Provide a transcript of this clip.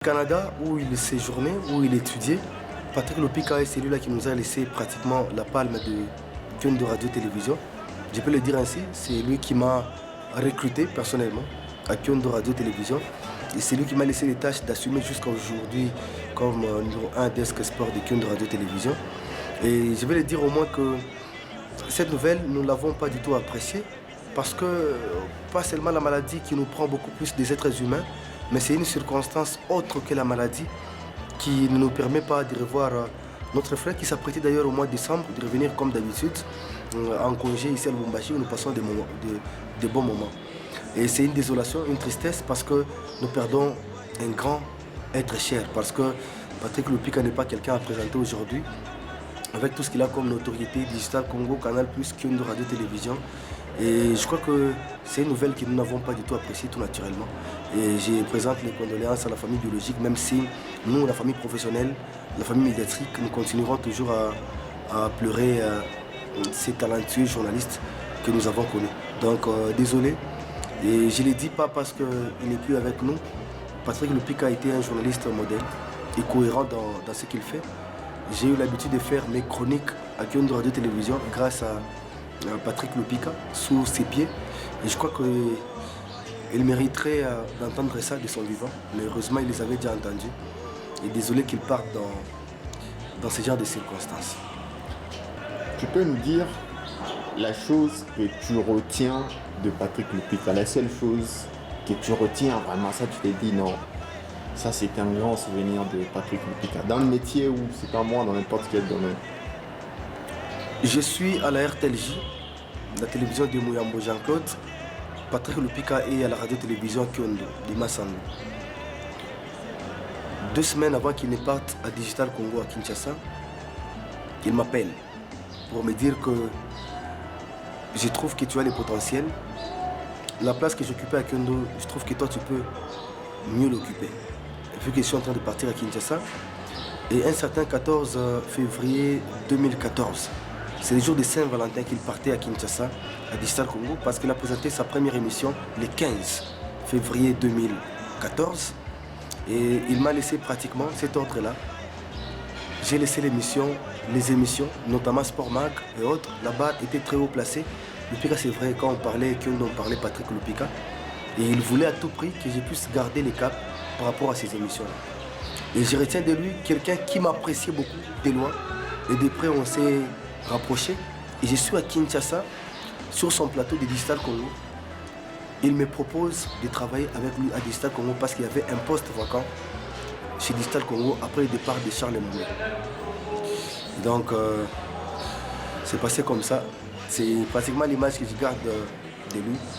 Canada, où il séjournait, où il étudiait, Patrick Lopika est celui-là qui nous a laissé pratiquement la palme de Kyun de Radio-Télévision. Je peux le dire ainsi, c'est lui qui m'a recruté personnellement à Kyun de Radio-Télévision. Et c'est lui qui m'a laissé les tâches d'assumer jusqu'à aujourd'hui comme numéro 1 desk sport de Kyun de Radio-Télévision. Et je vais le dire au moins que cette nouvelle, nous ne l'avons pas du tout appréciée parce que pas seulement la maladie qui nous prend beaucoup plus des êtres humains, mais c'est une circonstance autre que la maladie qui ne nous permet pas de revoir notre frère qui s'apprêtait d'ailleurs au mois de décembre de revenir comme d'habitude en congé ici à Lubumbashi où nous passons de bons moments. Et c'est une désolation, une tristesse parce que nous perdons un grand être cher, parce que Patrick Lopika n'est pas quelqu'un à présenter aujourd'hui avec tout ce qu'il a comme notoriété, Digital Congo, Canal+, Kyun de Radio-Télévision. Et je crois que c'est une nouvelle que nous n'avons pas du tout appréciée tout naturellement. Et je présente les condoléances à la famille biologique, même si nous, la famille professionnelle, la famille médiatique, nous continuerons toujours à pleurer ces talentueux journalistes que nous avons connus. Donc désolé, et je ne le dis pas parce qu'il n'est plus avec nous. Patrick Lopika a été un journaliste modèle et cohérent dans ce qu'il fait. J'ai eu l'habitude de faire mes chroniques à Kyun de Radio-Télévision grâce à Patrick Lopika sous ses pieds. Et je crois qu'il mériterait d'entendre ça de son vivant. Mais heureusement, il les avait déjà entendus. Et désolé qu'il parte dans ce genre de circonstances. Tu peux nous dire la chose que tu retiens de Patrick Lopika, la seule chose que tu retiens vraiment, ça tu t'es dit non, ça c'est un grand souvenir de Patrick Lopika, dans le métier ou c'est pas moi, dans n'importe quel domaine. Je suis à la RTLJ, la télévision de Mouyambo Jean-Claude. Patrick Lopika est à la radio-télévision Kyondo de Massandou. 2 semaines avant qu'il ne parte à Digital Congo à Kinshasa, il m'appelle pour me dire que je trouve que tu as le potentiel. La place que j'occupais à Kyondo, je trouve que toi tu peux mieux l'occuper. Vu que je suis en train de partir à Kinshasa, et un certain 14 février 2014, c'est le jour de Saint-Valentin qu'il partait à Kinshasa, à Digital Congo, parce qu'il a présenté sa première émission le 15 février 2014. Et il m'a laissé pratiquement cet ordre-là. J'ai laissé les émissions, notamment Sport Mag et autres. La barre était très haut placée. Lopika, c'est vrai, quand on parlait Patrick Lopika. Et il voulait à tout prix que je puisse garder les caps par rapport à ces émissions-là. Et je retiens de lui quelqu'un qui m'appréciait beaucoup, de loin. Et de près, on s'est rapprochés. Et je suis à Kinshasa, sur son plateau de Digital Congo. Il me propose de travailler avec lui à Digital Congo parce qu'il y avait un poste vacant chez Digital Congo après le départ de Charles Moulin. Donc, c'est passé comme ça. C'est pratiquement l'image que je garde de lui.